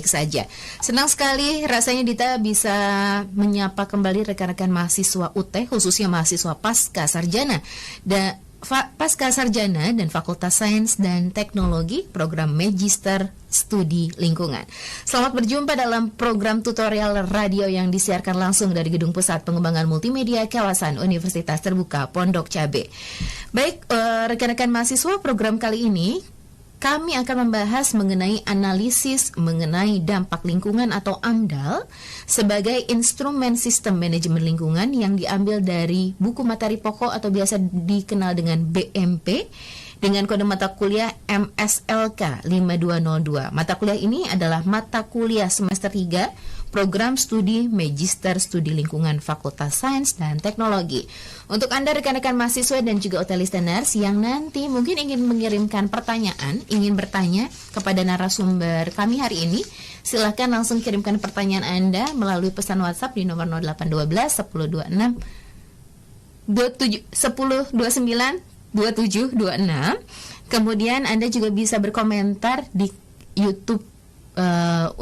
saja. Senang sekali rasanya Dita bisa menyapa kembali rekan-rekan mahasiswa UT, khususnya mahasiswa pasca sarjana dan Pasca Sarjana dan Fakultas Sains dan Teknologi program Magister Studi Lingkungan. Selamat berjumpa dalam program tutorial radio yang disiarkan langsung dari Gedung Pusat Pengembangan Multimedia kawasan Universitas Terbuka Pondok Cabe. Baik, rekan-rekan mahasiswa, program kali ini kami akan membahas mengenai analisis mengenai dampak lingkungan atau AMDAL sebagai instrumen sistem manajemen lingkungan yang diambil dari buku materi pokok atau biasa dikenal dengan BMP dengan kode mata kuliah MSLK 5202. Mata kuliah ini adalah mata kuliah semester 3 program studi Magister Studi Lingkungan Fakultas Sains dan Teknologi. Untuk Anda rekan-rekan mahasiswa dan juga OT listeners yang nanti mungkin ingin mengirimkan pertanyaan, ingin bertanya kepada narasumber kami hari ini, silahkan langsung kirimkan pertanyaan Anda melalui pesan WhatsApp di nomor 0812 1026 1029 2726. Kemudian Anda juga bisa berkomentar di YouTube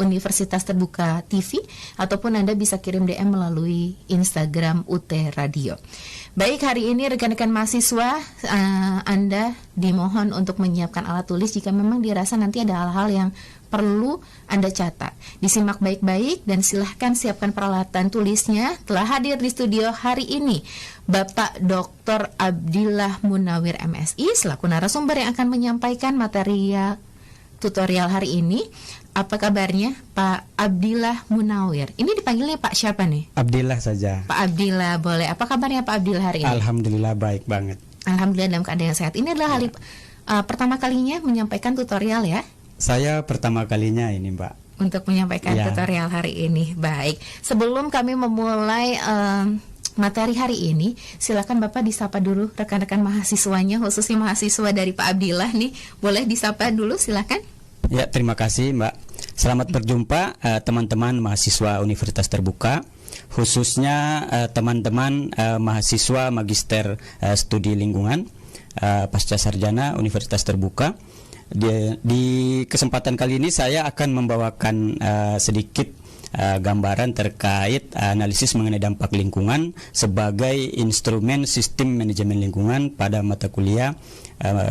Universitas Terbuka TV, ataupun Anda bisa kirim DM melalui Instagram UT Radio. Baik, hari ini rekan-rekan mahasiswa, Anda dimohon untuk menyiapkan alat tulis jika memang dirasa nanti ada hal-hal yang perlu Anda catat. Disimak baik-baik dan silahkan siapkan peralatan tulisnya. Telah hadir di studio hari ini Bapak Dr. Abdillah Munawir MSI selaku narasumber yang akan menyampaikan material tutorial hari ini. Apa kabarnya Pak Abdillah Munawir? Ini dipanggilnya Pak siapa nih? Abdillah saja. Pak Abdillah, boleh. Apa kabarnya Pak Abdillah hari ini? Alhamdulillah baik banget. Alhamdulillah dalam keadaan yang sehat. Ini adalah pertama kalinya menyampaikan tutorial ya? Saya pertama kalinya ini Mbak untuk menyampaikan tutorial hari ini. Baik, sebelum kami memulai materi hari ini, silakan Bapak disapa dulu rekan-rekan mahasiswanya, khususnya mahasiswa dari Pak Abdillah nih. Boleh disapa dulu, silakan. Ya, terima kasih Mbak. Selamat berjumpa teman-teman mahasiswa Universitas Terbuka, khususnya teman-teman mahasiswa Magister Studi Lingkungan pasca sarjana Universitas Terbuka. Di kesempatan kali ini saya akan membawakan sedikit gambaran terkait analisis mengenai dampak lingkungan sebagai instrumen sistem manajemen lingkungan pada mata kuliah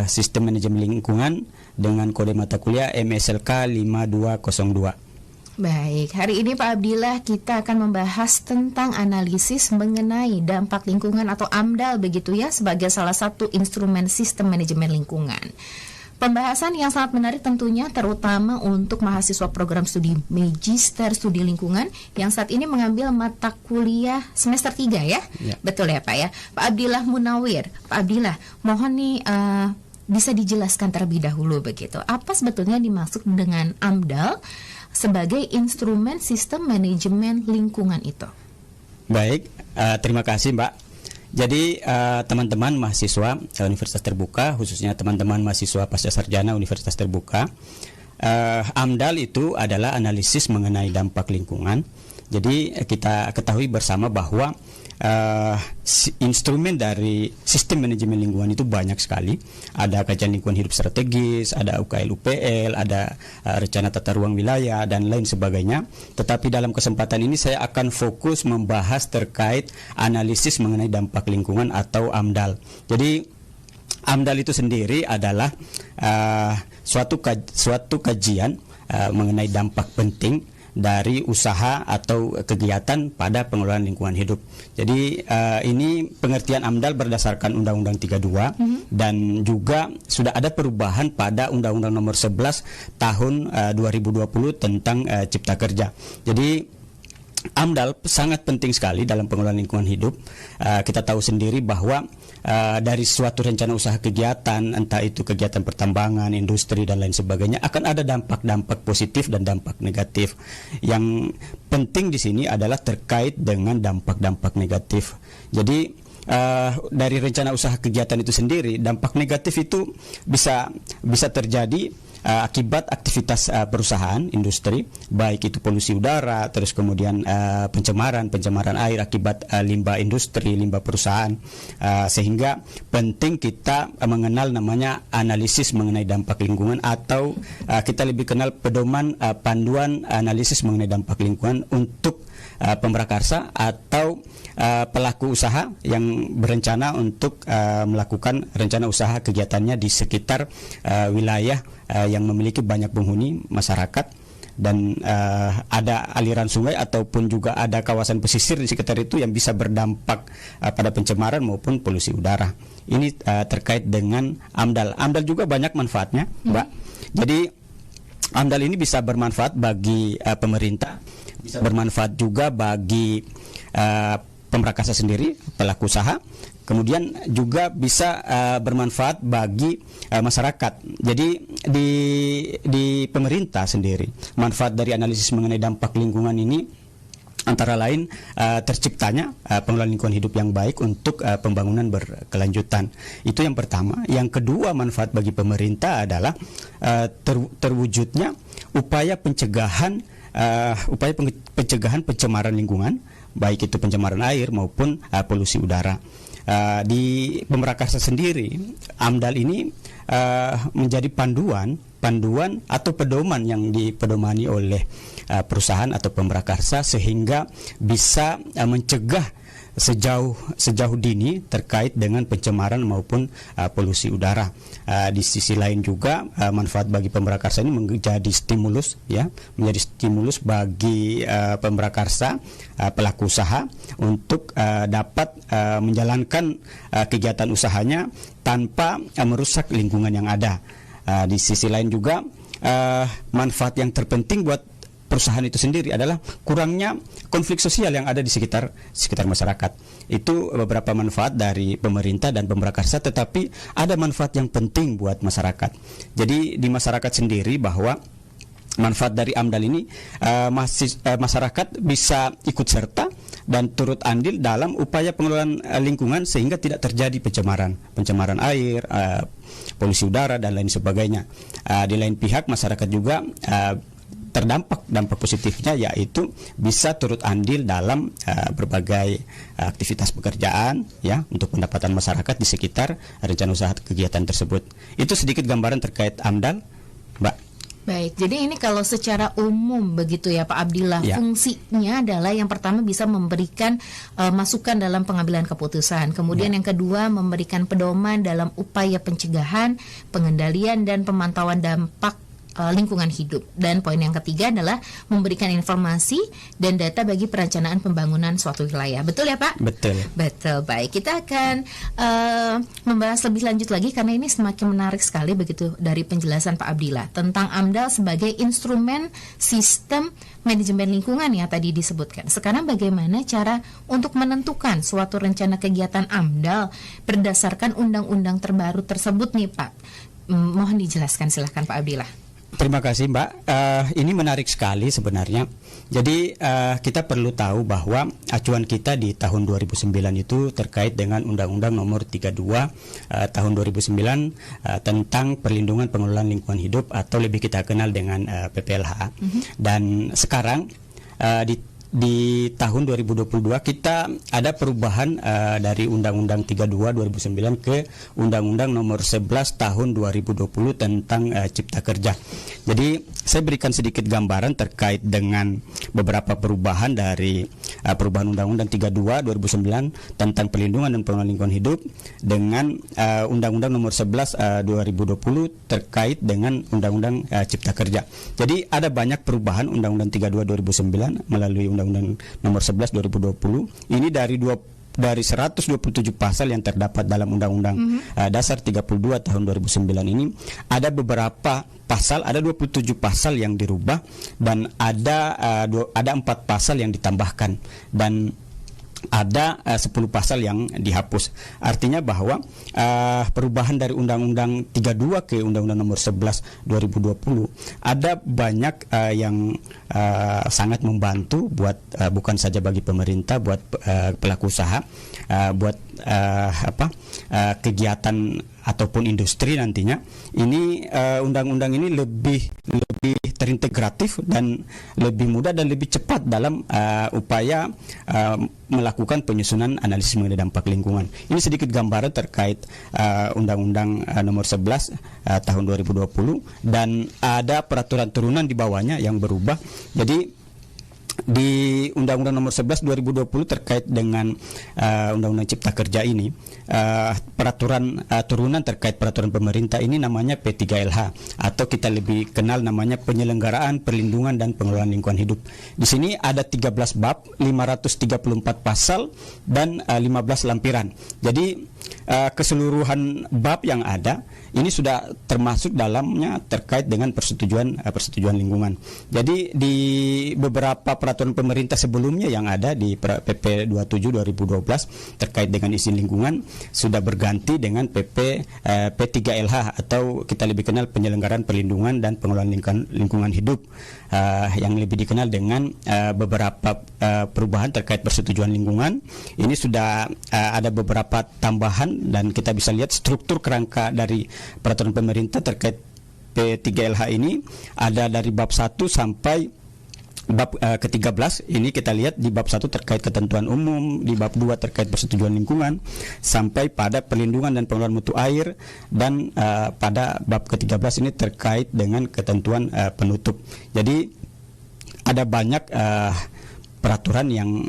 sistem manajemen lingkungan dengan kode mata kuliah MSLK 5202. Baik, hari ini Pak Abdillah kita akan membahas tentang analisis mengenai dampak lingkungan atau AMDAL begitu ya, sebagai salah satu instrumen sistem manajemen lingkungan. Pembahasan yang sangat menarik tentunya terutama untuk mahasiswa program studi Magister Studi Lingkungan yang saat ini mengambil mata kuliah semester 3 ya? Betul ya Pak ya? Pak Abdillah Munawir. Pak Abdillah, mohon nih bisa dijelaskan terlebih dahulu begitu. Apa sebetulnya dimaksud dengan AMDAL sebagai instrumen sistem manajemen lingkungan itu? Baik, terima kasih Mbak. Jadi teman-teman mahasiswa Universitas Terbuka, khususnya teman-teman mahasiswa pasca sarjana Universitas Terbuka, AMDAL itu adalah analisis mengenai dampak lingkungan. Jadi kita ketahui bersama bahwa instrumen dari sistem manajemen lingkungan itu banyak sekali. Ada kajian lingkungan hidup strategis, ada UKL UPL, ada rencana tata ruang wilayah dan lain sebagainya. Tetapi dalam kesempatan ini saya akan fokus membahas terkait analisis mengenai dampak lingkungan atau AMDAL. Jadi AMDAL itu sendiri adalah suatu kajian mengenai dampak penting dari usaha atau kegiatan pada pengelolaan lingkungan hidup. Jadi ini pengertian AMDAL berdasarkan Undang-Undang 32 dan juga sudah ada perubahan pada Undang-Undang Nomor 11 Tahun 2020 tentang Cipta Kerja. Jadi AMDAL sangat penting sekali dalam pengelolaan lingkungan hidup. Kita tahu sendiri bahwa dari suatu rencana usaha kegiatan, entah itu kegiatan pertambangan, industri dan lain sebagainya, akan ada dampak-dampak positif dan dampak negatif. Yang penting di sini adalah terkait dengan dampak-dampak negatif. Jadi dari rencana usaha kegiatan itu sendiri, dampak negatif itu bisa terjadi akibat aktivitas perusahaan industri, baik itu polusi udara, terus kemudian pencemaran air akibat limbah industri, limbah perusahaan, sehingga penting kita mengenal namanya analisis mengenai dampak lingkungan, atau kita lebih kenal pedoman panduan analisis mengenai dampak lingkungan untuk pemrakarsa atau pelaku usaha yang berencana untuk melakukan rencana usaha kegiatannya di sekitar wilayah yang memiliki banyak penghuni masyarakat, dan ada aliran sungai ataupun juga ada kawasan pesisir di sekitar itu yang bisa berdampak pada pencemaran maupun polusi udara. Ini terkait dengan AMDAL. AMDAL juga banyak manfaatnya, Mbak. Jadi AMDAL ini bisa bermanfaat bagi pemerintah, bisa bermanfaat juga bagi pemrakarsa sendiri, pelaku usaha, kemudian juga bisa bermanfaat bagi masyarakat. Jadi di pemerintah sendiri, manfaat dari analisis mengenai dampak lingkungan ini antara lain terciptanya pengelolaan lingkungan hidup yang baik untuk pembangunan berkelanjutan. Itu yang pertama. Yang kedua, manfaat bagi pemerintah adalah terwujudnya upaya pencegahan pencemaran lingkungan, baik itu pencemaran air maupun polusi udara. Di pemrakarsa sendiri, AMDAL ini menjadi panduan atau pedoman yang dipedomani oleh perusahaan atau pemrakarsa, sehingga bisa mencegah sejauh dini terkait dengan pencemaran maupun polusi udara. Di sisi lain juga manfaat bagi pemrakarsa ini menjadi stimulus bagi pemrakarsa, pelaku usaha untuk dapat menjalankan kegiatan usahanya tanpa merusak lingkungan yang ada. Di sisi lain juga manfaat yang terpenting buat perusahaan itu sendiri adalah kurangnya konflik sosial yang ada di sekitar masyarakat. Itu beberapa manfaat dari pemerintah dan pemrakarsa, tetapi ada manfaat yang penting buat masyarakat. Jadi di masyarakat sendiri, bahwa manfaat dari AMDAL ini masyarakat bisa ikut serta dan turut andil dalam upaya pengelolaan lingkungan, sehingga tidak terjadi pencemaran air, polusi udara dan lain sebagainya. Di lain pihak, masyarakat juga dampak positifnya, yaitu bisa turut andil dalam berbagai aktivitas pekerjaan untuk pendapatan masyarakat di sekitar rencana usaha kegiatan tersebut. Itu sedikit gambaran terkait AMDAL, Mbak. Baik, jadi ini kalau secara umum begitu ya Pak Abdillah, fungsinya adalah yang pertama bisa memberikan masukan dalam pengambilan keputusan, kemudian yang kedua memberikan pedoman dalam upaya pencegahan, pengendalian dan pemantauan dampak lingkungan hidup, dan poin yang ketiga adalah memberikan informasi dan data bagi perencanaan pembangunan suatu wilayah. Betul ya Pak? Betul. Baik, kita akan membahas lebih lanjut lagi karena ini semakin menarik sekali begitu dari penjelasan Pak Abdillah tentang AMDAL sebagai instrumen sistem manajemen lingkungan yang tadi disebutkan. Sekarang bagaimana cara untuk menentukan suatu rencana kegiatan AMDAL berdasarkan undang-undang terbaru tersebut nih Pak? Mohon dijelaskan, silahkan Pak Abdillah. Terima kasih Mbak. Ini menarik sekali sebenarnya. Jadi kita perlu tahu bahwa acuan kita di tahun 2009 itu terkait dengan Undang-Undang Nomor 32 tahun 2009 tentang perlindungan pengelolaan lingkungan hidup, atau lebih kita kenal dengan PPLH. Dan sekarang di tahun 2022 kita ada perubahan dari Undang-Undang 32 2009 ke Undang-Undang Nomor 11 tahun 2020 tentang Cipta Kerja. Jadi saya berikan sedikit gambaran terkait dengan beberapa perubahan dari perubahan Undang-Undang 32 2009 tentang perlindungan dan pengelolaan lingkungan hidup dengan Undang-Undang Nomor 11 2020 terkait dengan Undang-Undang Cipta Kerja. Jadi ada banyak perubahan Undang-Undang 32 2009 melalui Undang-Undang Nomor 11 2020. Ini dari 127 pasal yang terdapat dalam Undang-Undang Dasar 32 tahun 2009 ini, ada beberapa pasal, ada 27 pasal yang dirubah dan ada 4 pasal yang ditambahkan. Dan ada 10 pasal yang dihapus. Artinya bahwa perubahan dari Undang-Undang 32 ke Undang-Undang Nomor 11 2020 ada banyak yang sangat membantu buat bukan saja bagi pemerintah, buat pelaku usaha, buat kegiatan ataupun industri nantinya. Ini undang-undang ini lebih terintegratif dan lebih mudah dan lebih cepat dalam upaya melakukan penyusunan analisis mengenai dampak lingkungan. Ini sedikit gambaran terkait Undang-Undang Nomor 11 tahun 2020, dan ada peraturan turunan di bawahnya yang berubah. Jadi di Undang-Undang Nomor 11 2020 terkait dengan Undang-Undang Cipta Kerja ini, peraturan turunan terkait peraturan pemerintah ini namanya P3LH, atau kita lebih kenal namanya Penyelenggaraan, Perlindungan dan Pengelolaan Lingkungan Hidup. Di sini ada 13 bab, 534 pasal dan 15 lampiran. Jadi keseluruhan bab yang ada ini sudah termasuk dalamnya terkait dengan persetujuan lingkungan. Jadi di beberapa peraturan pemerintah sebelumnya yang ada di PP 27 2012 terkait dengan izin lingkungan sudah berganti dengan PP P3LH, atau kita lebih kenal Penyelenggaraan, Perlindungan dan Pengelolaan Lingkungan Hidup, yang lebih dikenal dengan beberapa perubahan terkait persetujuan lingkungan. Ini sudah ada beberapa tambahan, dan kita bisa lihat struktur kerangka dari peraturan pemerintah terkait P3LH ini ada dari bab 1 sampai bab ke-13. Ini kita lihat di bab 1 terkait ketentuan umum, di bab 2 terkait persetujuan lingkungan, sampai pada perlindungan dan pengelolaan mutu air, dan pada bab ke-13 ini terkait dengan ketentuan penutup. Jadi ada banyak peraturan yang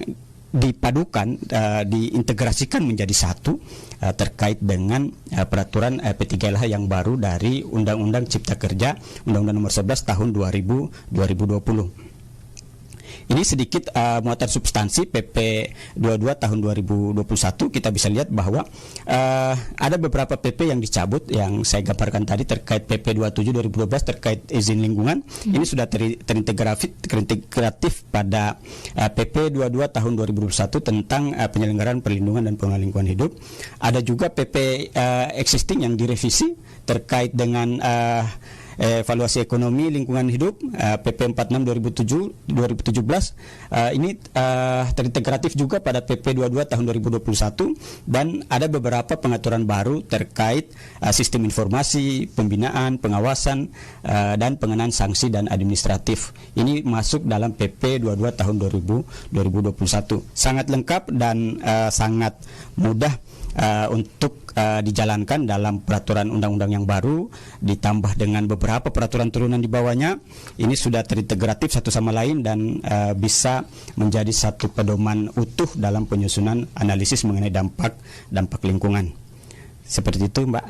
dipadukan, diintegrasikan menjadi satu terkait dengan peraturan P3LH yang baru dari Undang-Undang Cipta Kerja, Undang-Undang Nomor 11 tahun 2020. Ini sedikit muatan substansi PP 22 tahun 2021. Kita bisa lihat bahwa ada beberapa PP yang dicabut, yang saya gambarkan tadi terkait PP 27 2012 terkait izin lingkungan. Ini sudah terintegratif pada PP 22 tahun 2021 tentang penyelenggaraan, perlindungan dan pengelolaan lingkungan hidup. Ada juga PP existing yang direvisi terkait dengan evaluasi ekonomi lingkungan hidup, PP 46 2017. Ini terintegratif juga pada PP 22 tahun 2021, dan ada beberapa pengaturan baru terkait sistem informasi, pembinaan, pengawasan, dan pengenaan sanksi dan administratif. Ini masuk dalam PP 22 tahun 2021. Sangat lengkap dan sangat mudah untuk dijalankan dalam peraturan undang-undang yang baru, ditambah dengan beberapa peraturan turunan di bawahnya. Ini sudah terintegratif satu sama lain dan bisa menjadi satu pedoman utuh dalam penyusunan analisis mengenai dampak lingkungan. Seperti itu, Mbak.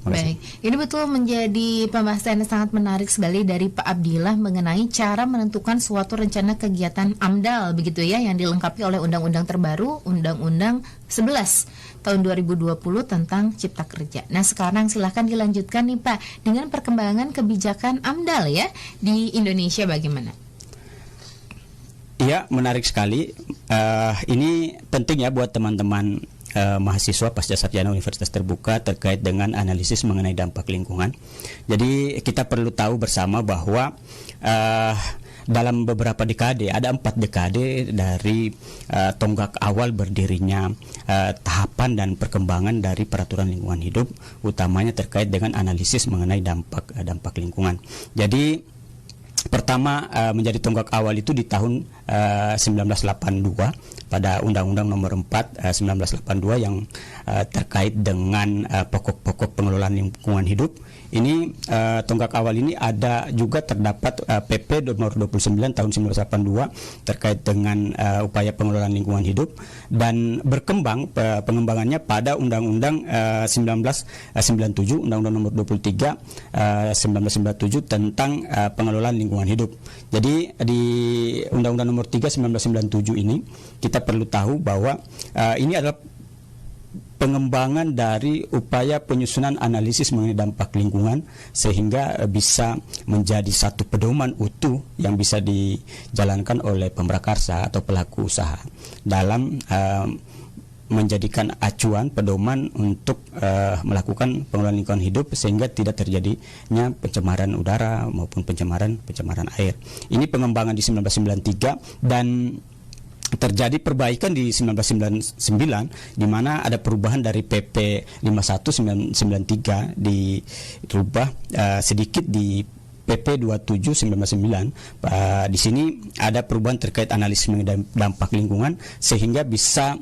Baik, ini betul menjadi pembahasan yang sangat menarik sekali dari Pak Abdillah mengenai cara menentukan suatu rencana kegiatan AMDAL, begitu ya, yang dilengkapi oleh undang-undang terbaru, Undang-Undang 11 tahun 2020 tentang Cipta Kerja. Nah, sekarang silahkan dilanjutkan nih Pak, dengan perkembangan kebijakan AMDAL ya di Indonesia bagaimana? Iya, menarik sekali. Ini penting ya buat teman-teman mahasiswa pasca sarjana Universitas Terbuka terkait dengan analisis mengenai dampak lingkungan. Jadi kita perlu tahu bersama bahwa dalam beberapa dekade, ada 4 dekade dari tonggak awal berdirinya tahapan dan perkembangan dari peraturan lingkungan hidup, utamanya terkait dengan analisis mengenai dampak lingkungan. Jadi pertama menjadi tonggak awal itu di tahun 1982 pada Undang-Undang Nomor 4 1982 yang terkait dengan pokok-pokok pengelolaan lingkungan hidup. Ini tonggak awal ini ada juga terdapat PP Nomor 29 tahun 1982 terkait dengan upaya pengelolaan lingkungan hidup, dan berkembang pengembangannya pada Undang-Undang 1997, Undang-Undang Nomor 23 1997 tentang pengelolaan lingkungan hidup. Jadi di Undang-Undang Nomor 3 1997 ini kita perlu tahu bahwa ini adalah pengembangan dari upaya penyusunan analisis mengenai dampak lingkungan sehingga bisa menjadi satu pedoman utuh yang bisa dijalankan oleh pemrakarsa atau pelaku usaha dalam menjadikan acuan pedoman untuk melakukan pengelolaan lingkungan hidup sehingga tidak terjadinya pencemaran udara maupun pencemaran air. Ini pengembangan di 1993 dan terjadi perbaikan di 1999 di mana ada perubahan dari PP 51 1993 dirubah sedikit di PP 27 1999. Di sini ada perubahan terkait analisis dampak lingkungan sehingga bisa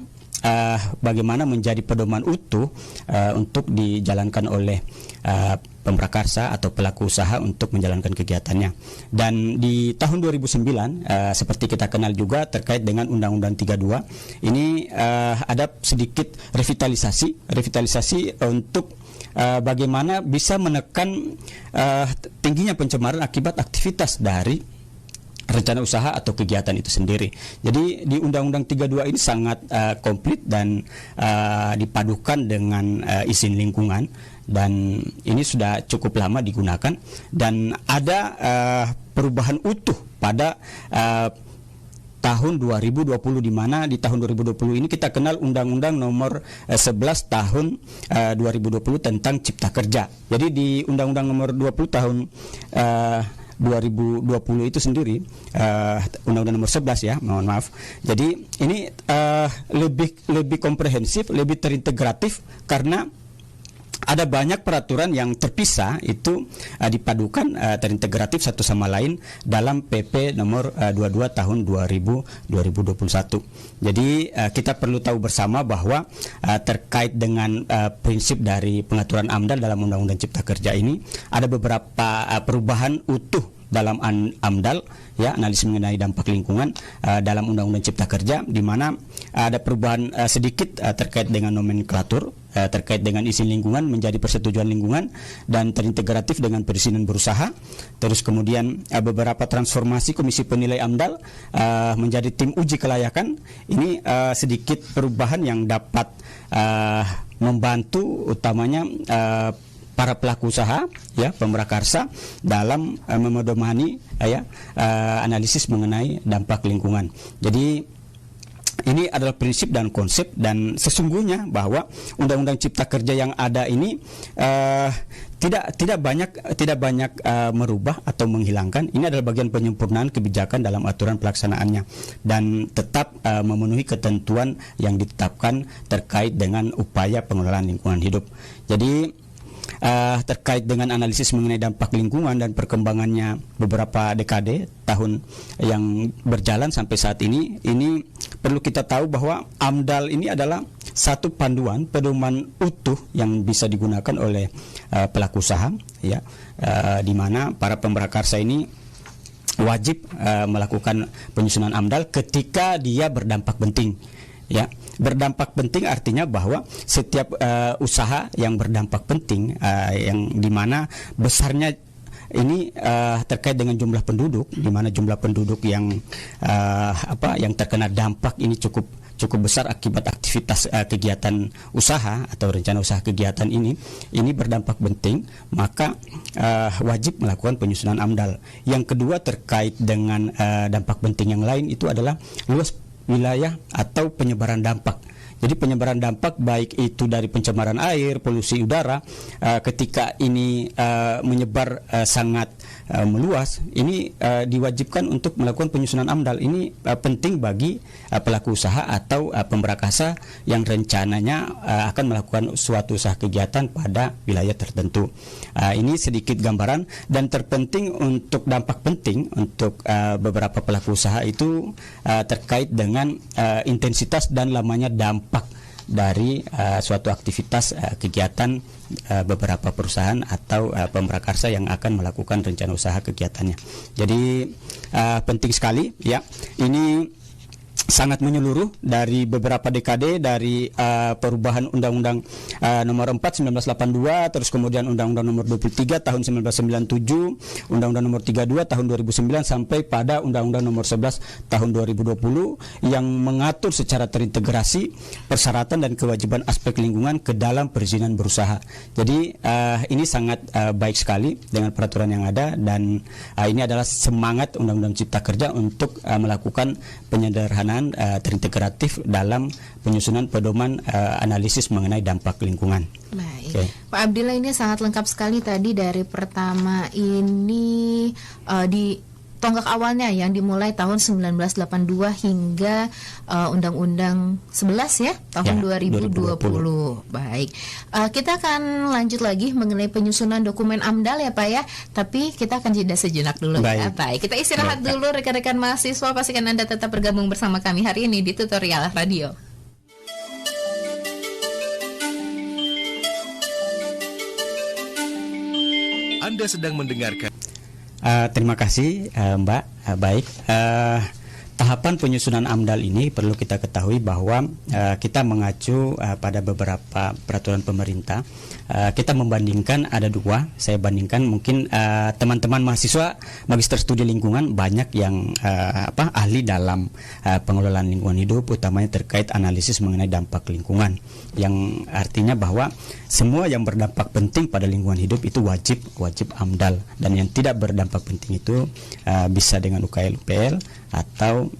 bagaimana menjadi pedoman utuh untuk dijalankan oleh pemrakarsa atau pelaku usaha untuk menjalankan kegiatannya. Dan di tahun 2009 seperti kita kenal juga terkait dengan Undang-Undang 32 ini ada sedikit revitalisasi untuk bagaimana bisa menekan tingginya pencemaran akibat aktivitas dari rencana usaha atau kegiatan itu sendiri. Jadi di Undang-Undang 32 ini sangat komplit dan dipadukan dengan izin lingkungan dan ini sudah cukup lama digunakan dan ada perubahan utuh pada tahun 2020 di mana di tahun 2020 ini kita kenal Undang-Undang nomor 11 tahun 2020 tentang Cipta Kerja. Jadi di Undang-Undang nomor 20 tahun 2020 itu sendiri Undang-Undang nomor 11 ya, mohon maaf. Jadi ini lebih komprehensif, lebih terintegratif karena ada banyak peraturan yang terpisah itu dipadukan terintegratif satu sama lain dalam PP nomor 22 tahun 2021. Jadi kita perlu tahu bersama bahwa terkait dengan prinsip dari pengaturan AMDAL dalam Undang-Undang Cipta Kerja ini ada beberapa perubahan utuh dalam AMDAL ya, analisis mengenai dampak lingkungan dalam Undang-Undang Cipta Kerja di mana ada perubahan sedikit terkait dengan nomenklatur terkait dengan izin lingkungan menjadi persetujuan lingkungan dan terintegratif dengan perizinan berusaha. Terus kemudian beberapa transformasi Komisi Penilai AMDAL menjadi tim uji kelayakan. Ini sedikit perubahan yang dapat membantu utamanya para pelaku usaha ya, pemrakarsa dalam memedomani analisis mengenai dampak lingkungan. Jadi ini adalah prinsip dan konsep dan sesungguhnya bahwa Undang-Undang Cipta Kerja yang ada ini tidak banyak merubah atau menghilangkan. Ini adalah bagian penyempurnaan kebijakan dalam aturan pelaksanaannya dan tetap memenuhi ketentuan yang ditetapkan terkait dengan upaya pengelolaan lingkungan hidup. Jadi terkait dengan analisis mengenai dampak lingkungan dan perkembangannya beberapa dekade tahun yang berjalan sampai saat ini perlu kita tahu bahwa AMDAL ini adalah satu panduan pedoman utuh yang bisa digunakan oleh pelaku usaha ya, di mana para pemrakarsa ini wajib melakukan penyusunan AMDAL ketika dia berdampak penting. Ya, berdampak penting artinya bahwa setiap usaha yang berdampak penting yang dimana besarnya ini terkait dengan jumlah penduduk, di mana jumlah penduduk yang terkena dampak ini cukup besar akibat aktivitas kegiatan usaha atau rencana usaha kegiatan ini berdampak penting, maka wajib melakukan penyusunan AMDAL. Yang kedua terkait dengan dampak penting yang lain itu adalah luas wilayah atau penyebaran dampak. Jadi penyebaran dampak baik itu dari pencemaran air, polusi udara, ketika ini menyebar sangat meluas, ini diwajibkan untuk melakukan penyusunan AMDAL. Ini penting bagi pelaku usaha atau pemrakarsa yang rencananya akan melakukan suatu usaha kegiatan pada wilayah tertentu. Ini sedikit gambaran dan terpenting untuk dampak penting untuk beberapa pelaku usaha itu terkait dengan intensitas dan lamanya dampak dari suatu aktivitas kegiatan beberapa perusahaan atau pemrakarsa yang akan melakukan rencana usaha kegiatannya. Jadi penting sekali ya. Ini sangat menyeluruh dari beberapa dekade, dari perubahan Undang-Undang nomor 4 1982, terus kemudian Undang-Undang nomor 23 tahun 1997, Undang-Undang nomor 32 tahun 2009 sampai pada Undang-Undang nomor 11 tahun 2020 yang mengatur secara terintegrasi persyaratan dan kewajiban aspek lingkungan ke dalam perizinan berusaha. Jadi ini sangat baik sekali dengan peraturan yang ada, dan ini adalah semangat Undang-Undang Cipta Kerja untuk melakukan penyederhanaan terintegratif dalam penyusunan pedoman analisis mengenai dampak lingkungan. Baik, Pak Abdillah, ini sangat lengkap sekali tadi dari pertama ini di tonggak awalnya yang dimulai tahun 1982 hingga Undang-Undang 11 ya tahun 2020. Baik, kita akan lanjut lagi mengenai penyusunan dokumen AMDAL ya Pak ya. Tapi kita akan jeda sejenak dulu ya Pak. Kita istirahat dulu rekan-rekan mahasiswa. Pastikan Anda tetap bergabung bersama kami hari ini di Tutorial Radio. Anda sedang mendengarkan. Terima kasih Mbak. Baik, tahapan penyusunan AMDAL ini perlu kita ketahui bahwa kita mengacu pada beberapa peraturan pemerintah. Kita membandingkan, ada dua. Saya bandingkan, mungkin teman-teman mahasiswa Magister Studi Lingkungan banyak yang ahli dalam pengelolaan lingkungan hidup, utamanya terkait analisis mengenai dampak lingkungan, yang artinya bahwa semua yang berdampak penting pada lingkungan hidup itu wajib AMDAL, dan yang tidak berdampak penting itu bisa dengan UKL UPL atau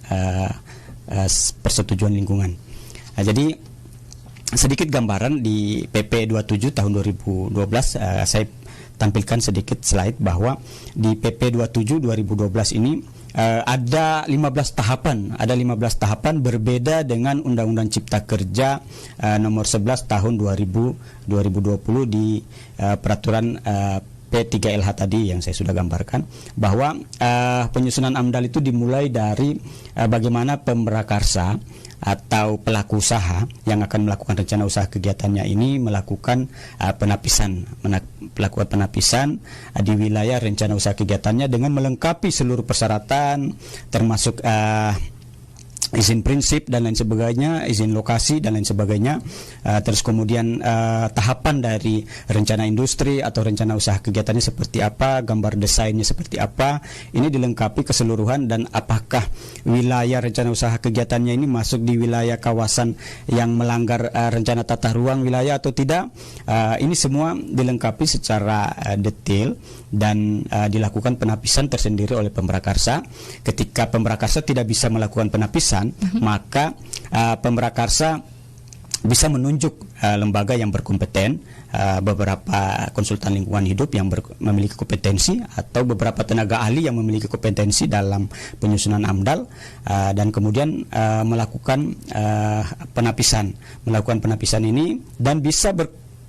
persetujuan lingkungan. Jadi sedikit gambaran di PP 27 tahun 2012, saya tampilkan sedikit slide bahwa di PP 27 2012 ini ada 15 tahapan berbeda dengan Undang-Undang Cipta Kerja nomor 11 tahun 2020 di peraturan P3LH tadi yang saya sudah gambarkan, bahwa penyusunan AMDAL itu dimulai dari bagaimana pemrakarsa atau pelaku usaha yang akan melakukan rencana usaha kegiatannya ini melakukan penapisan di wilayah rencana usaha kegiatannya dengan melengkapi seluruh persyaratan termasuk izin prinsip dan lain sebagainya, izin lokasi dan lain sebagainya. Terus kemudian tahapan dari rencana industri atau rencana usaha kegiatannya seperti apa, gambar desainnya seperti apa, ini dilengkapi keseluruhan, dan apakah wilayah rencana usaha kegiatannya ini masuk di wilayah kawasan yang melanggar rencana tata ruang wilayah atau tidak. Ini semua dilengkapi secara detail dan dilakukan penapisan tersendiri oleh pemrakarsa. Ketika pemrakarsa tidak bisa melakukan penapisan, maka pemrakarsa bisa menunjuk lembaga yang berkompeten, beberapa konsultan lingkungan hidup yang memiliki kompetensi atau beberapa tenaga ahli yang memiliki kompetensi dalam penyusunan AMDAL, dan kemudian melakukan penapisan ini, dan bisa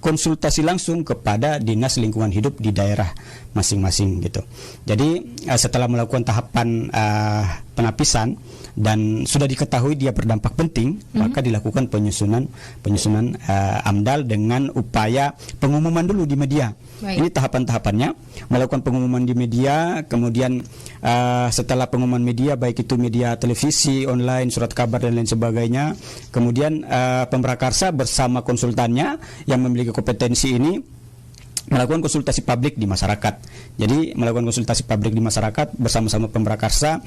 konsultasi langsung kepada Dinas Lingkungan Hidup di daerah masing-masing gitu. Jadi setelah melakukan tahapan penapisan dan sudah diketahui dia berdampak penting, maka dilakukan penyusunan AMDAL dengan upaya pengumuman dulu di media. Baik. Ini tahapan-tahapannya, melakukan pengumuman di media, kemudian setelah pengumuman media, baik itu media televisi, online, surat kabar dan lain sebagainya, kemudian pemrakarsa bersama konsultannya yang memiliki kompetensi ini melakukan konsultasi publik di masyarakat. Jadi melakukan konsultasi publik di masyarakat bersama-sama pemrakarsa,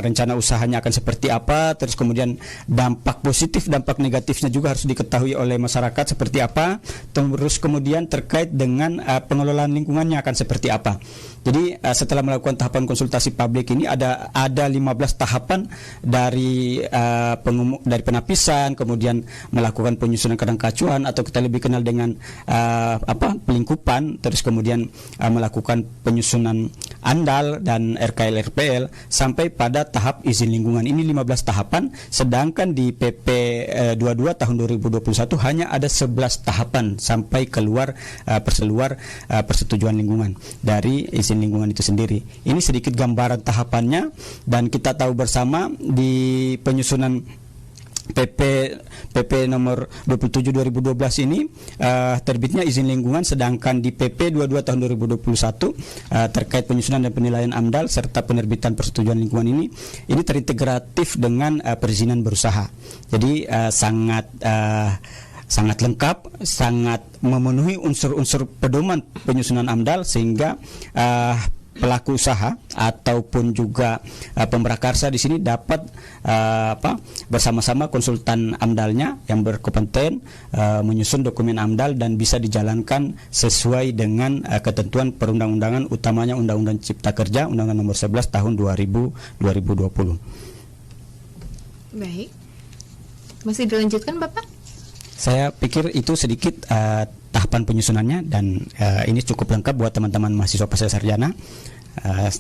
rencana usahanya akan seperti apa, terus kemudian dampak positif, dampak negatifnya juga harus diketahui oleh masyarakat seperti apa, terus kemudian terkait dengan pengelolaan lingkungannya akan seperti apa. Jadi setelah melakukan tahapan konsultasi publik ini ada 15 tahapan dari penapisan, kemudian melakukan penyusunan kerangkacuan atau kita lebih kenal dengan pelingkupan, terus kemudian melakukan penyusunan AMDAL dan RKL-RPL sampai pada tahap izin lingkungan. Ini 15 tahapan, sedangkan di PP 22 tahun 2021 hanya ada 11 tahapan sampai keluar persetujuan lingkungan dari izin lingkungan itu sendiri. Ini sedikit gambaran tahapannya, dan kita tahu bersama di penyusunan PP nomor 27 2012 ini terbitnya izin lingkungan, sedangkan di PP 22 tahun 2021 terkait penyusunan dan penilaian AMDAL serta penerbitan persetujuan lingkungan ini terintegratif dengan perizinan berusaha. Jadi sangat lengkap, sangat memenuhi unsur-unsur pedoman penyusunan AMDAL sehingga pelaku usaha ataupun juga pemrakarsa di sini dapat bersama-sama konsultan AMDALnya yang berkompeten menyusun dokumen AMDAL dan bisa dijalankan sesuai dengan ketentuan perundang-undangan, utamanya Undang-Undang Cipta Kerja Undang-Undang Nomor 11 Tahun 2020. Baik. Masih dilanjutkan, Bapak? Saya pikir itu sedikit tahapan penyusunannya dan ini cukup lengkap buat teman-teman mahasiswa pasca sarjana.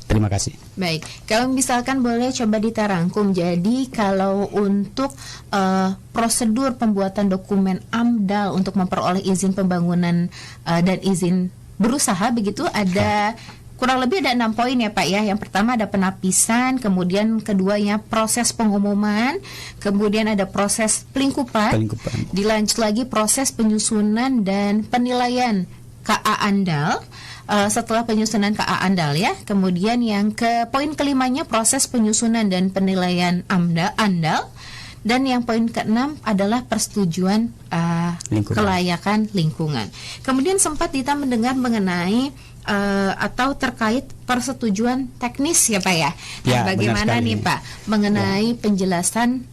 Terima kasih. Baik, kalau misalkan boleh coba diterangkum. Jadi kalau untuk prosedur pembuatan dokumen AMDAL untuk memperoleh izin pembangunan dan izin berusaha begitu ada kurang lebih ada 6 poin ya Pak ya. Yang pertama ada penapisan, kemudian keduanya proses pengumuman, kemudian ada proses pelingkupan. Dilanjut lagi proses penyusunan dan penilaian KA AMDAL. Setelah penyusunan KA AMDAL ya, kemudian yang ke poin kelimanya proses penyusunan dan penilaian AMDAL, dan yang poin keenam adalah persetujuan kelayakan lingkungan. Kemudian sempat kita mendengar mengenai atau terkait persetujuan teknis ya Pak ya. Ya, bagaimana nih Pak mengenai penjelasan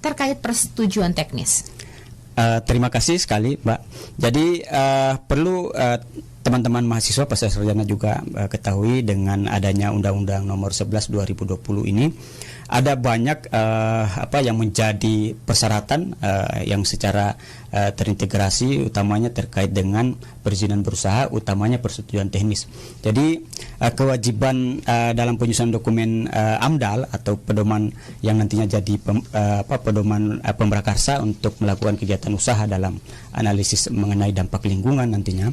terkait persetujuan teknis? Terima kasih sekali Mbak. Jadi perlu teman-teman mahasiswa pasca sarjana juga ketahui dengan adanya Undang-Undang Nomor 11 2020 ini ada banyak yang menjadi persyaratan yang secara terintegrasi, utamanya terkait dengan perizinan berusaha, utamanya persetujuan teknis. Jadi kewajiban dalam penyusunan dokumen AMDAL atau pedoman yang nantinya jadi pedoman pemrakarsa untuk melakukan kegiatan usaha dalam analisis mengenai dampak lingkungan nantinya.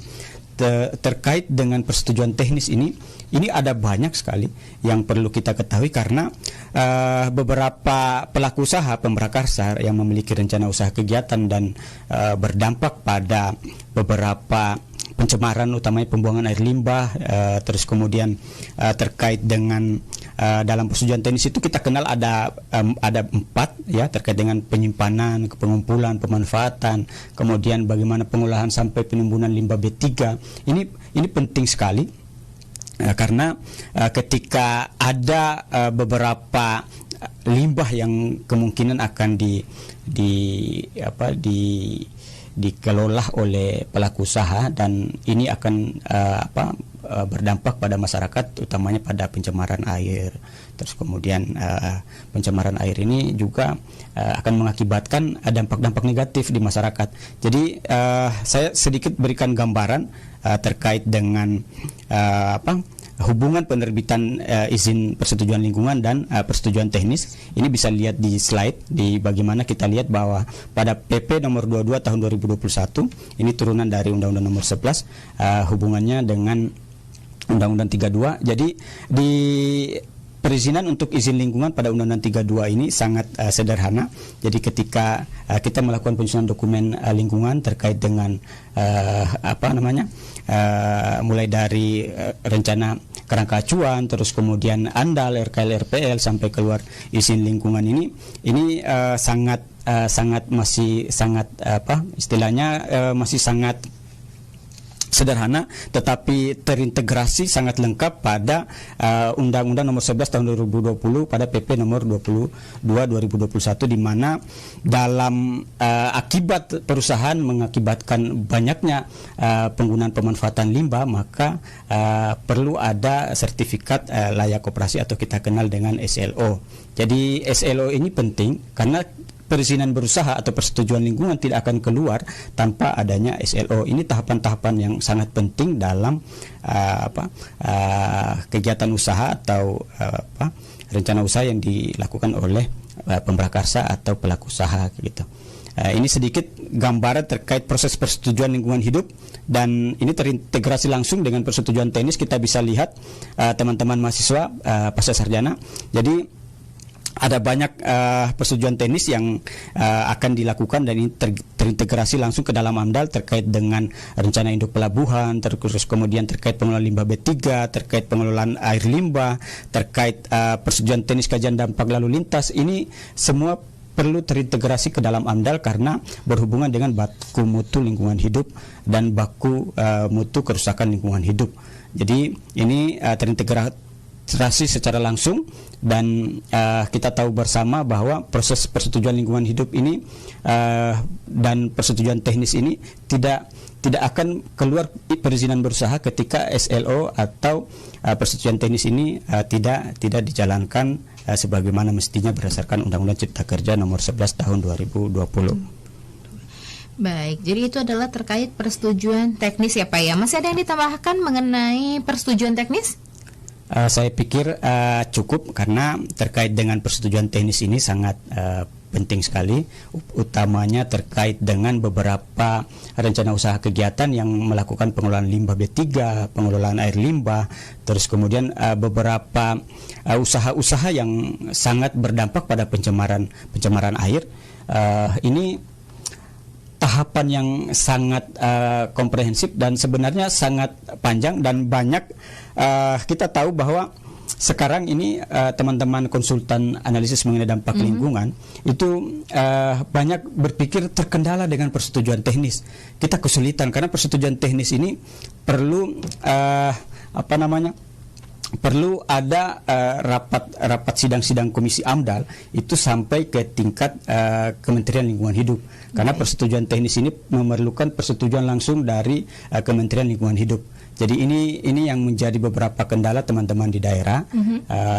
Terkait dengan persetujuan teknis ini ada banyak sekali yang perlu kita ketahui karena beberapa pelaku usaha pemrakarsa yang memiliki rencana usaha kegiatan dan berdampak pada beberapa pencemaran, utamanya pembuangan air limbah, terus kemudian terkait dengan dalam persetujuan teknis itu kita kenal ada 4 ya, terkait dengan penyimpanan, pengumpulan, pemanfaatan, kemudian bagaimana pengolahan sampai penimbunan limbah B3. Ini penting sekali karena ketika ada beberapa limbah yang kemungkinan akan dikelola oleh pelaku usaha dan ini akan berdampak pada masyarakat, utamanya pada pencemaran air. Terus kemudian pencemaran air ini juga akan mengakibatkan dampak-dampak negatif di masyarakat. Jadi saya sedikit berikan gambaran terkait dengan hubungan penerbitan izin persetujuan lingkungan dan persetujuan teknis. Ini bisa lihat di slide, di bagaimana kita lihat bahwa pada PP nomor 22 tahun 2021 ini turunan dari Undang-Undang nomor 11 hubungannya dengan Undang-Undang 32. Jadi di perizinan untuk izin lingkungan pada Undang-Undang 32 ini sangat sederhana. Jadi ketika kita melakukan penyusunan dokumen lingkungan terkait dengan mulai dari rencana kerangka acuan, terus kemudian AMDAL, RKL, RPL sampai keluar izin lingkungan ini masih sangat sederhana, tetapi terintegrasi sangat lengkap pada Undang-Undang Nomor 11 Tahun 2020 pada PP Nomor 22 2021, di mana dalam akibat perusahaan mengakibatkan banyaknya penggunaan pemanfaatan limbah, maka perlu ada sertifikat layak operasi atau kita kenal dengan SLO. Jadi SLO ini penting karena perizinan berusaha atau persetujuan lingkungan tidak akan keluar tanpa adanya SLO. Ini tahapan-tahapan yang sangat penting dalam kegiatan usaha atau rencana usaha yang dilakukan oleh pemrakarsa atau pelaku usaha gitu. Ini sedikit gambaran terkait proses persetujuan lingkungan hidup dan ini terintegrasi langsung dengan persetujuan teknis. Kita bisa lihat teman-teman mahasiswa pasca sarjana. Jadi ada banyak persetujuan teknis yang akan dilakukan dan ini terintegrasi langsung ke dalam AMDAL terkait dengan rencana induk pelabuhan, terus kemudian terkait pengelolaan limbah B3, terkait pengelolaan air limbah, terkait persetujuan teknis kajian dampak lalu lintas. Ini semua perlu terintegrasi ke dalam AMDAL karena berhubungan dengan baku mutu lingkungan hidup dan baku mutu kerusakan lingkungan hidup. Jadi ini terintegrasi secara langsung dan kita tahu bersama bahwa proses persetujuan lingkungan hidup ini dan persetujuan teknis ini tidak akan keluar perizinan berusaha ketika SLO atau persetujuan teknis ini tidak dijalankan sebagaimana mestinya berdasarkan Undang-Undang Cipta Kerja Nomor 11 Tahun 2020. Baik, jadi itu adalah terkait persetujuan teknis ya Pak ya. Masih ada yang ditambahkan mengenai persetujuan teknis? Saya pikir cukup karena terkait dengan persetujuan teknis ini sangat penting sekali, utamanya terkait dengan beberapa rencana usaha kegiatan yang melakukan pengelolaan limbah B3, pengelolaan air limbah, terus kemudian beberapa usaha-usaha yang sangat berdampak pada pencemaran air. Ini tahapan yang sangat komprehensif dan sebenarnya sangat panjang dan banyak. Kita tahu bahwa sekarang ini teman-teman konsultan analisis mengenai dampak lingkungan itu banyak berpikir terkendala dengan persetujuan teknis. Kita kesulitan karena persetujuan teknis ini perlu perlu ada rapat sidang-sidang komisi AMDAL itu sampai ke tingkat Kementerian Lingkungan Hidup. Karena persetujuan teknis ini memerlukan persetujuan langsung dari Kementerian Lingkungan Hidup. Jadi ini yang menjadi beberapa kendala teman-teman di daerah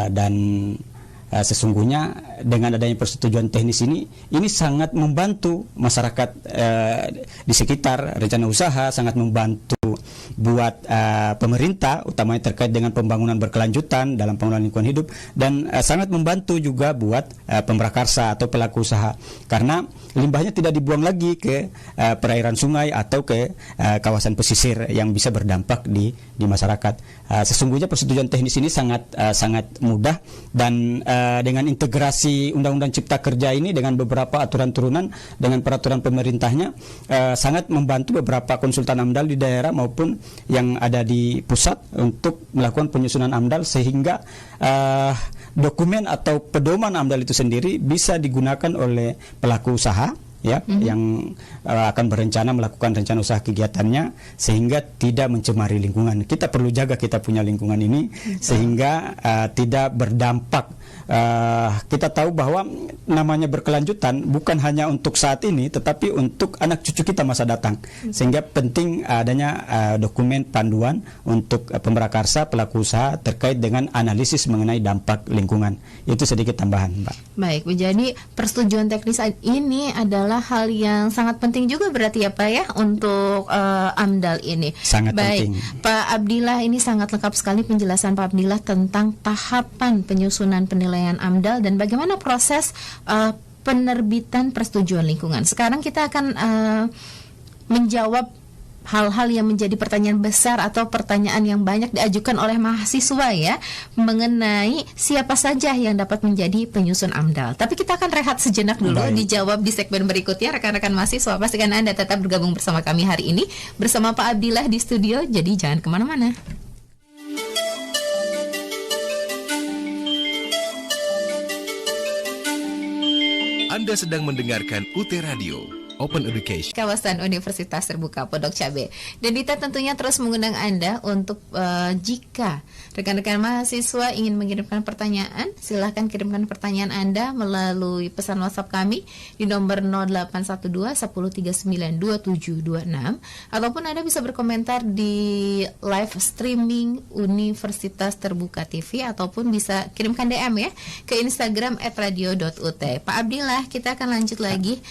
dan sesungguhnya dengan adanya persetujuan teknis ini sangat membantu masyarakat di sekitar rencana usaha, sangat membantu buat pemerintah utamanya terkait dengan pembangunan berkelanjutan dalam pengelolaan lingkungan hidup dan sangat membantu juga buat pemrakarsa atau pelaku usaha karena limbahnya tidak dibuang lagi ke perairan sungai atau ke kawasan pesisir yang bisa berdampak di masyarakat. Sesungguhnya persetujuan teknis ini sangat mudah dan dengan integrasi Undang-Undang Cipta Kerja ini dengan beberapa aturan turunan dengan peraturan pemerintahnya sangat membantu beberapa konsultan AMDAL di daerah maupun yang ada di pusat untuk melakukan penyusunan AMDAL sehingga dokumen atau pedoman AMDAL itu sendiri bisa digunakan oleh pelaku usaha yang akan berencana melakukan rencana usaha kegiatannya sehingga tidak mencemari lingkungan. Kita perlu jaga kita punya lingkungan ini sehingga tidak berdampak. Kita tahu bahwa namanya berkelanjutan bukan hanya untuk saat ini tetapi untuk anak cucu kita masa datang. Sehingga penting adanya dokumen panduan untuk pemrakarsa pelaku usaha terkait dengan analisis mengenai dampak lingkungan. Itu sedikit tambahan, Mbak. Baik, jadi persetujuan teknis ini adalah hal yang sangat penting juga berarti ya Pak ya untuk AMDAL ini. Sangat penting. Pak Abdillah, ini sangat lengkap sekali penjelasan Pak Abdillah tentang tahapan penyusunan penilaian AMDAL dan bagaimana proses penerbitan persetujuan lingkungan. Sekarang kita akan menjawab hal-hal yang menjadi pertanyaan besar atau pertanyaan yang banyak diajukan oleh mahasiswa ya mengenai siapa saja yang dapat menjadi penyusun AMDAL. Tapi kita akan rehat sejenak dulu. Dijawab di segmen berikutnya rekan-rekan mahasiswa. Pastikan Anda tetap bergabung bersama kami hari ini bersama Pak Abdillah di studio. Jadi jangan kemana-mana. Anda sedang mendengarkan UT Radio Open Education, kawasan Universitas Terbuka Pondok Cabe. Dan Dita tentunya terus mengundang Anda untuk jika rekan-rekan mahasiswa ingin mengirimkan pertanyaan, silahkan kirimkan pertanyaan Anda melalui pesan WhatsApp kami di nomor 0812 1039 2726 ataupun Anda bisa berkomentar di live streaming Universitas Terbuka TV ataupun bisa kirimkan DM ya ke Instagram @radio.ut. Pak Abdillah, kita akan lanjut lagi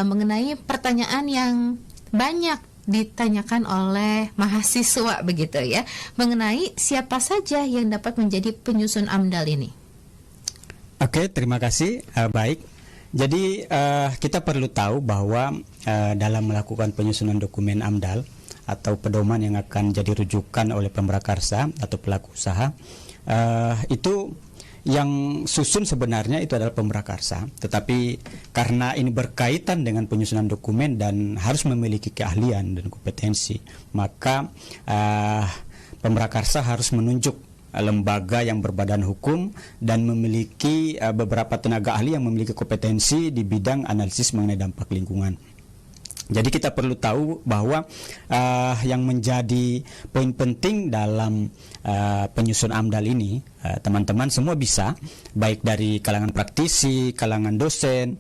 mengenai pertanyaan yang banyak ditanyakan oleh mahasiswa begitu ya mengenai siapa saja yang dapat menjadi penyusun AMDAL ini. Oke, terima kasih. Baik. Jadi kita perlu tahu bahwa dalam melakukan penyusunan dokumen AMDAL atau pedoman yang akan jadi rujukan oleh pemrakarsa atau pelaku usaha itu yang susun sebenarnya itu adalah Pemrakarsa, tetapi karena ini berkaitan dengan penyusunan dokumen dan harus memiliki keahlian dan kompetensi, maka Pemrakarsa harus menunjuk lembaga yang berbadan hukum dan memiliki beberapa tenaga ahli yang memiliki kompetensi di bidang analisis mengenai dampak lingkungan. Jadi kita perlu tahu bahwa yang menjadi poin penting dalam penyusun AMDAL ini, teman-teman semua bisa, baik dari kalangan praktisi, kalangan dosen,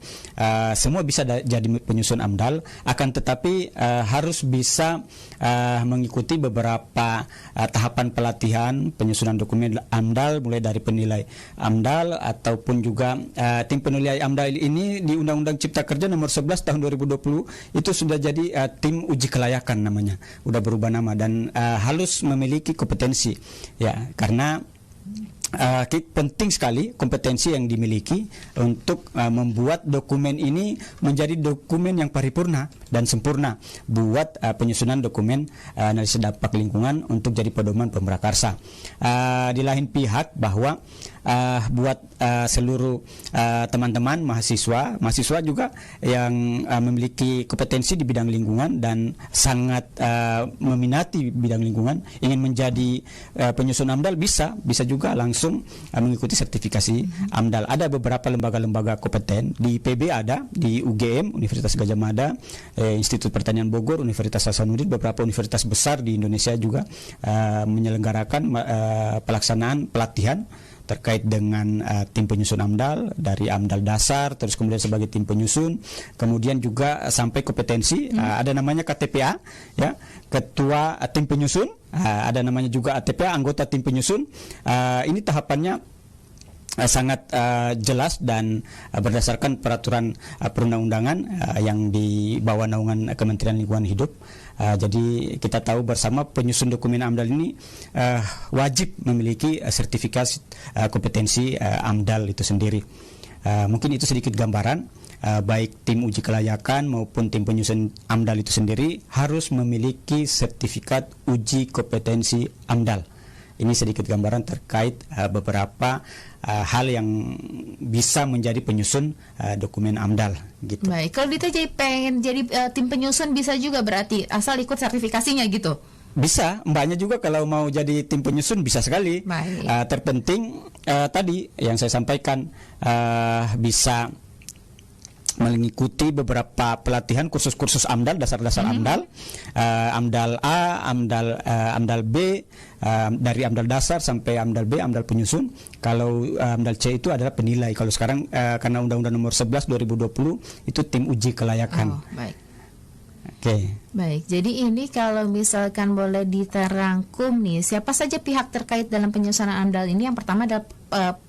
semua bisa jadi penyusun AMDAL, akan tetapi harus bisa mengikuti beberapa tahapan pelatihan penyusunan dokumen AMDAL, mulai dari penilai AMDAL ataupun juga tim penilai AMDAL ini di Undang-Undang Cipta Kerja nomor 11 tahun 2020 itu sudah jadi tim uji kelayakan namanya, udah berubah nama, dan harus memiliki kompetensi ya, karena penting sekali kompetensi yang dimiliki untuk membuat dokumen ini menjadi dokumen yang paripurna dan sempurna buat penyusunan dokumen analisis dampak lingkungan untuk jadi pedoman Pemrakarsa. Di lain pihak bahwa buat seluruh teman-teman mahasiswa juga yang memiliki kompetensi di bidang lingkungan dan sangat meminati bidang lingkungan, ingin menjadi penyusun AMDAL, bisa juga langsung mengikuti sertifikasi AMDAL. Ada beberapa lembaga-lembaga kompeten, di IPB ada, di UGM Universitas Gadjah Mada, Institut Pertanian Bogor, Universitas Hasanuddin, beberapa universitas besar di Indonesia juga menyelenggarakan pelaksanaan pelatihan terkait dengan tim penyusun AMDAL, dari AMDAL dasar terus kemudian sebagai tim penyusun, kemudian juga sampai kompetensi, ada namanya KTPA ya, ketua tim penyusun, ada namanya juga ATPA, anggota tim penyusun. Ini tahapannya sangat jelas dan berdasarkan peraturan perundang-undangan yang di bawah naungan Kementerian Lingkungan Hidup. Jadi kita tahu bersama penyusun dokumen AMDAL ini wajib memiliki sertifikasi kompetensi AMDAL itu sendiri. Mungkin itu sedikit gambaran, baik tim uji kelayakan maupun tim penyusun AMDAL itu sendiri harus memiliki sertifikat uji kompetensi AMDAL. Ini sedikit gambaran terkait beberapa hal yang bisa menjadi penyusun dokumen AMDAL gitu. Baik, kalau Dita pengen jadi tim penyusun bisa juga berarti asal ikut sertifikasinya gitu? Bisa, mbaknya juga kalau mau jadi tim penyusun bisa sekali. Terpenting tadi yang saya sampaikan, bisa mengikuti beberapa pelatihan kursus-kursus AMDAL, dasar-dasar AMDAL, AMDAL A, AMDAL B, dari AMDAL dasar sampai AMDAL B, AMDAL penyusun. Kalau AMDAL C itu adalah penilai. Kalau sekarang karena Undang-Undang Nomor 11 2020 itu tim uji kelayakan. Baik. Oke. Baik, jadi ini kalau misalkan boleh diterangkum nih, siapa saja pihak terkait dalam penyusunan AMDAL ini? Yang pertama adalah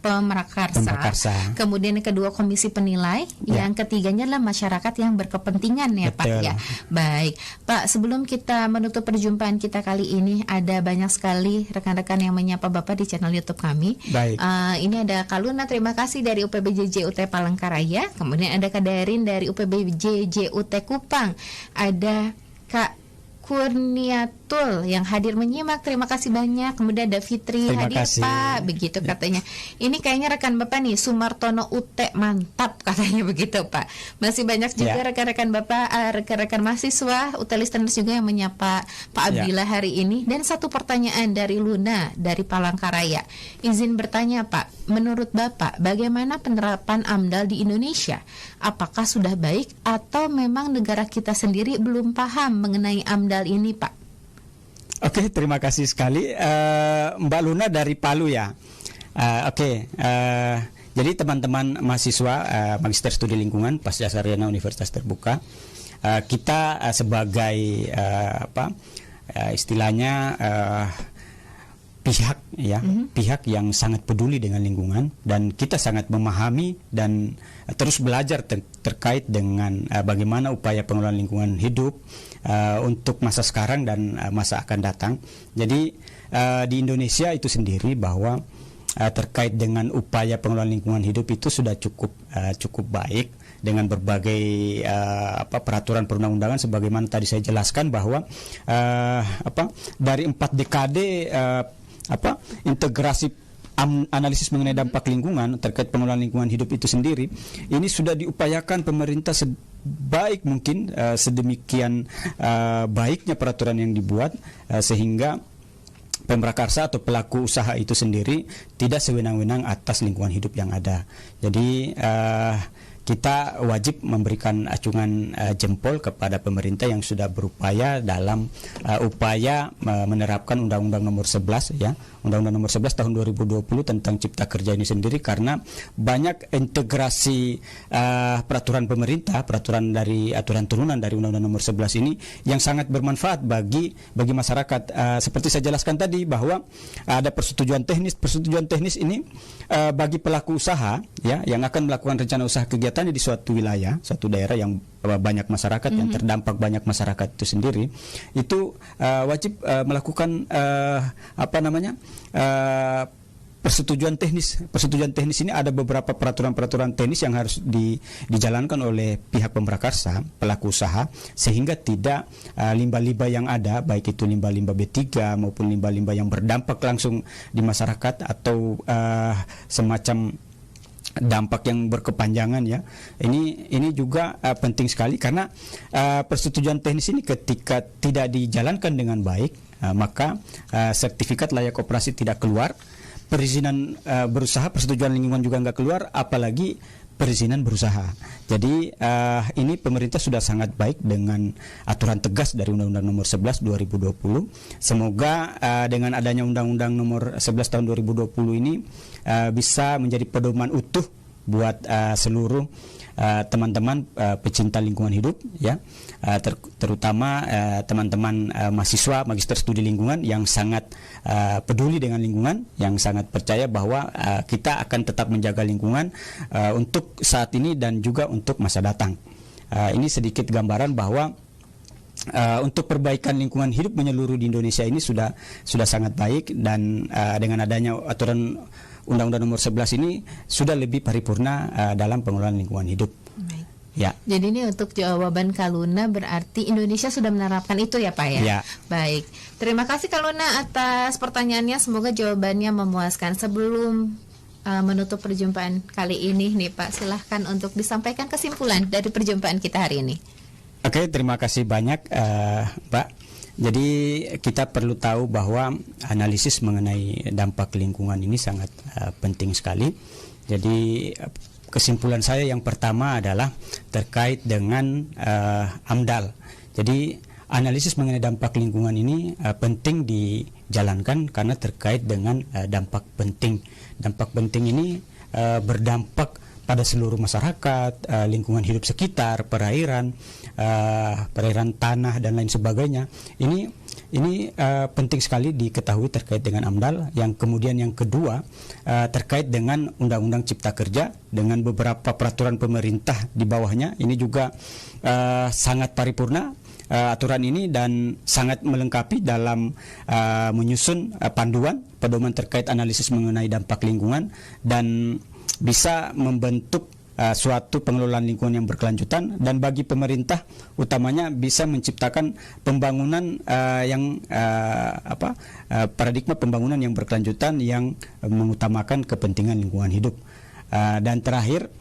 Pemrakarsa, kemudian yang kedua komisi penilai, yang ketiganya adalah masyarakat yang berkepentingan ya. Betul. Pak ya. Baik, Pak, sebelum kita menutup perjumpaan kita kali ini, ada banyak sekali rekan-rekan yang menyapa Bapak di channel YouTube kami. Baik. Ini ada Kaluna, terima kasih dari UPBJJ UT Palangkaraya, kemudian ada Kadarin dari UPBJJ UT Kupang, ada Kak Kurniatul yang hadir menyimak, terima kasih banyak. Kemudian ada Fitri hadir Pak, begitu katanya. Ini kayaknya rekan Bapak nih, Sumartono UT mantap katanya begitu Pak. Masih banyak juga rekan-rekan Bapak, rekan-rekan mahasiswa UT listeners juga yang menyapa Pak Abdillah hari ini. Dan satu pertanyaan dari Luna dari Palangkaraya. Izin bertanya Pak, menurut Bapak bagaimana penerapan AMDAL di Indonesia? Apakah sudah baik atau memang negara kita sendiri belum paham mengenai AMDAL ini Pak? Oke, terima kasih sekali Mbak Luna dari Palu ya. Jadi teman-teman mahasiswa Magister Studi Lingkungan Pasca Sarjana Universitas Terbuka, kita sebagai istilahnya pihak yang sangat peduli dengan lingkungan, dan kita sangat memahami dan terus belajar terkait dengan bagaimana upaya pengelolaan lingkungan hidup untuk masa sekarang dan masa akan datang. Jadi di Indonesia itu sendiri bahwa terkait dengan upaya pengelolaan lingkungan hidup itu sudah cukup baik dengan berbagai peraturan perundang-undangan, sebagaimana tadi saya jelaskan bahwa dari 4 dekade integrasi analisis mengenai dampak lingkungan terkait pengelolaan lingkungan hidup itu sendiri, ini sudah diupayakan pemerintah sebaik mungkin, sedemikian baiknya peraturan yang dibuat, sehingga pemrakarsa atau pelaku usaha itu sendiri tidak sewenang-wenang atas lingkungan hidup yang ada. Jadi kita wajib memberikan acungan jempol kepada pemerintah yang sudah berupaya dalam upaya menerapkan Undang-Undang Nomor 11 ya, Undang-Undang Nomor 11 tahun 2020 tentang Cipta Kerja ini sendiri, karena banyak integrasi peraturan pemerintah, peraturan dari aturan turunan dari Undang-Undang Nomor 11 ini yang sangat bermanfaat bagi masyarakat. Seperti saya jelaskan tadi bahwa ada persetujuan teknis ini bagi pelaku usaha ya yang akan melakukan rencana usaha kegiatan di suatu wilayah, suatu daerah yang banyak masyarakat, yang terdampak banyak masyarakat itu sendiri, itu wajib melakukan persetujuan teknis. Persetujuan teknis ini ada beberapa peraturan-peraturan teknis yang harus dijalankan oleh pihak pemrakarsa, pelaku usaha, sehingga tidak limbah-limbah yang ada, baik itu limbah-limbah B3 maupun limbah-limbah yang berdampak langsung di masyarakat atau semacam dampak yang berkepanjangan ya. Ini juga penting sekali, karena persetujuan teknis ini ketika tidak dijalankan dengan baik, maka sertifikat layak operasi tidak keluar, perizinan berusaha, persetujuan lingkungan juga nggak keluar, apalagi perizinan berusaha. Jadi ini pemerintah sudah sangat baik dengan aturan tegas dari Undang-Undang Nomor 11 2020. Semoga dengan adanya Undang-Undang Nomor 11 tahun 2020 ini bisa menjadi pedoman utuh buat seluruh teman-teman pecinta lingkungan hidup ya, terutama teman-teman mahasiswa magister studi lingkungan yang sangat peduli dengan lingkungan, yang sangat percaya bahwa kita akan tetap menjaga lingkungan untuk saat ini dan juga untuk masa datang. Ini sedikit gambaran bahwa untuk perbaikan lingkungan hidup menyeluruh di Indonesia ini sudah sangat baik, dan dengan adanya aturan Undang-Undang Nomor 11 ini sudah lebih paripurna dalam pengelolaan lingkungan hidup. Baik. Ya. Jadi ini untuk jawaban Kaluna berarti Indonesia sudah menerapkan itu ya Pak ya? Ya. Baik. Terima kasih Kaluna atas pertanyaannya. Semoga jawabannya memuaskan. Sebelum menutup perjumpaan kali ini nih Pak, silahkan untuk disampaikan kesimpulan dari perjumpaan kita hari ini. Oke, terima kasih banyak Pak. Jadi kita perlu tahu bahwa analisis mengenai dampak lingkungan ini sangat penting sekali. Jadi kesimpulan saya yang pertama adalah terkait dengan AMDAL. Jadi analisis mengenai dampak lingkungan ini penting dijalankan karena terkait dengan dampak penting. Dampak penting ini berdampak pada seluruh masyarakat, lingkungan hidup sekitar, perairan tanah dan lain sebagainya. Ini penting sekali diketahui terkait dengan AMDAL. Yang kemudian yang kedua terkait dengan Undang-Undang Cipta Kerja dengan beberapa peraturan pemerintah di bawahnya. Ini juga sangat paripurna aturan ini dan sangat melengkapi dalam menyusun pedoman terkait analisis mengenai dampak lingkungan, dan bisa membentuk suatu pengelolaan lingkungan yang berkelanjutan, dan bagi pemerintah utamanya bisa menciptakan pembangunan paradigma pembangunan yang berkelanjutan yang mengutamakan kepentingan lingkungan hidup. Dan terakhir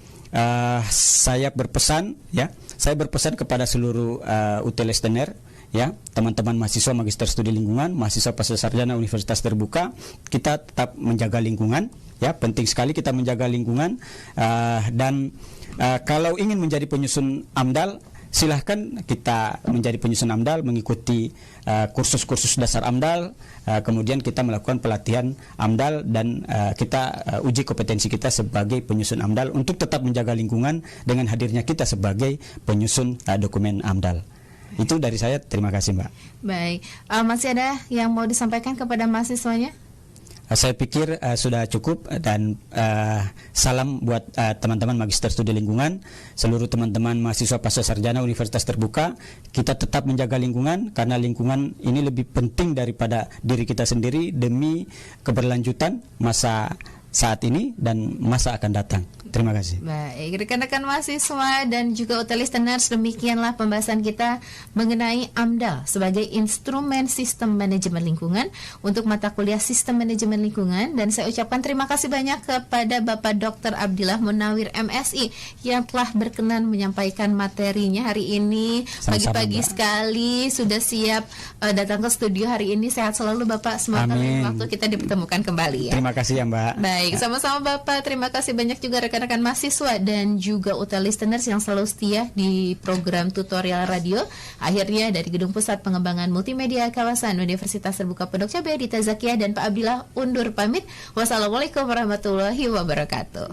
saya berpesan kepada seluruh UT Listener ya, teman-teman mahasiswa magister studi lingkungan, mahasiswa pasca sarjana Universitas Terbuka, kita tetap menjaga lingkungan ya, penting sekali kita menjaga lingkungan, dan kalau ingin menjadi penyusun AMDAL, silahkan kita menjadi penyusun AMDAL, mengikuti kursus-kursus dasar AMDAL, kemudian kita melakukan pelatihan AMDAL, dan kita uji kompetensi kita sebagai penyusun AMDAL untuk tetap menjaga lingkungan dengan hadirnya kita sebagai penyusun dokumen AMDAL. Itu dari saya, terima kasih Mbak. Baik, masih ada yang mau disampaikan kepada mahasiswanya? Saya pikir sudah cukup, dan salam buat teman-teman magister studi lingkungan, seluruh teman-teman mahasiswa pasca sarjana Universitas Terbuka. Kita tetap menjaga lingkungan karena lingkungan ini lebih penting daripada diri kita sendiri demi keberlanjutan masa saat ini dan masa akan datang. Terima kasih. Baik, rekan-rekan mahasiswa dan juga UT listeners, demikianlah pembahasan kita mengenai AMDAL sebagai instrumen sistem manajemen lingkungan untuk mata kuliah sistem manajemen lingkungan. Dan saya ucapkan terima kasih banyak kepada Bapak Dr. Abdillah Munawir MSI yang telah berkenan menyampaikan materinya hari ini. Pagi-pagi sekali sudah siap datang ke studio hari ini. Sehat selalu Bapak, semoga waktu kita dipertemukan kembali ya. Terima kasih ya Mbak. Baik, sama-sama Bapak. Terima kasih banyak juga rekan-rekan mahasiswa dan juga UT listeners yang selalu setia di program tutorial radio. Akhirnya dari Gedung Pusat Pengembangan Multimedia Kawasan Universitas Terbuka Pondok Cabe, Dita Zakia dan Pak Abdillah undur pamit. Wassalamualaikum warahmatullahi wabarakatuh.